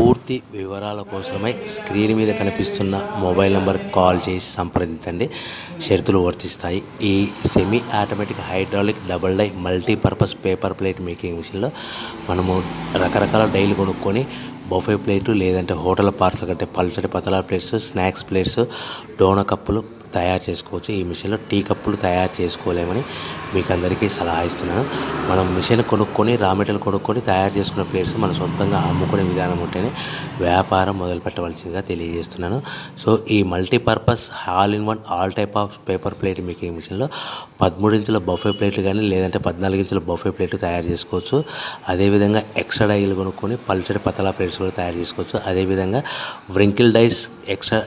పూర్తి వివరాల కోసమై స్క్రీన్ మీద కనిపిస్తున్న మొబైల్ నంబర్కి కాల్ చేసి సంప్రదించండి. షరతులు వర్తిస్తాయి. ఈ semi automatic hydraulic double die multipurpose paper plate making మిషన్లో మనము రకరకాల డైలు కొనుక్కొని బఫే ప్లేటు లేదంటే హోటల్ పార్సల్ కంటే పల్చటి పతలా ప్లేట్స్, స్నాక్స్ ప్లేట్స్, డోనా కప్పులు తయారు చేసుకోవచ్చు. ఈ మిషన్లో టీ కప్పులు తయారు చేసుకోలేమని మీకు అందరికీ సలహా ఇస్తున్నాను. మనం మిషన్ కొనుక్కొని రా మెటీరియల్ కొనుక్కొని తయారు చేసుకున్న ప్లేట్స్ మనం సొంతంగా అమ్ముకునే విధానం ఉంటేనే వ్యాపారం మొదలు పెట్టవలసిందిగా తెలియజేస్తున్నాను. సో ఈ multipurpose all in one all type of paper plate making మిషన్లో 13 ఇంచుల బఫే ప్లేట్లు కానీ లేదంటే 14 ఇంచుల బఫే ప్లేట్లు తయారు చేసుకోవచ్చు. అదేవిధంగా ఎక్స్ట్రా డైలు కొనుక్కొని పల్చటి పతలా ప్లేట్స్ కూడా తయారు చేసుకోవచ్చు. అదేవిధంగా వ్రింకిల్ డైస్ ఎక్స్ట్రా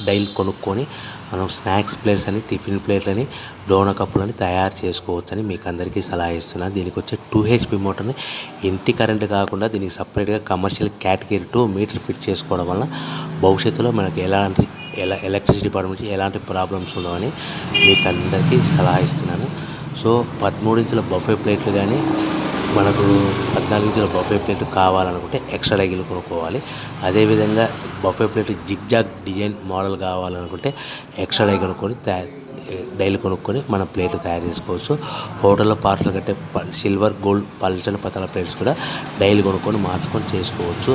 డైల్ కొనుక్కొని మనం స్నాక్స్ ప్లేట్స్ అని, టిఫిన్ ప్లేట్లని, డోనా కప్పులని తయారు చేసుకోవచ్చని మీకు అందరికీ సలహా ఇస్తున్నాను. దీనికి వచ్చే 2 HP మోటార్ని ఇంటి కరెంట్ కాకుండా దీనికి సపరేట్గా కమర్షియల్ కేటగిరీ 2 మీటర్ ఫిట్ చేసుకోవడం వల్ల భవిష్యత్తులో మనకి ఎలక్ట్రిసిటీ డిపార్ట్మెంట్ ఎలాంటి ప్రాబ్లమ్స్ ఉండవని మీకు అందరికీ సలహా ఇస్తున్నాను. సో 13 ఇంచుల బఫే ప్లేట్లు కానీ మనకు 14 ఇంచుల బఫే ప్లేట్ కావాలనుకుంటే ఎక్స్ట్రా డైలు కొనుక్కోవాలి. అదేవిధంగా buffet plate zigzag design model కావాలనుకుంటే ఎక్స్ట్రా డైలు కొనుక్కొని మనం ప్లేట్లు తయారు చేసుకోవచ్చు. హోటల్లో పార్సల్ కట్టే సిల్వర్, గోల్డ్, పల్చని పతల ప్లేట్స్ కూడా డైలు కొనుక్కొని మార్చుకొని చేసుకోవచ్చు.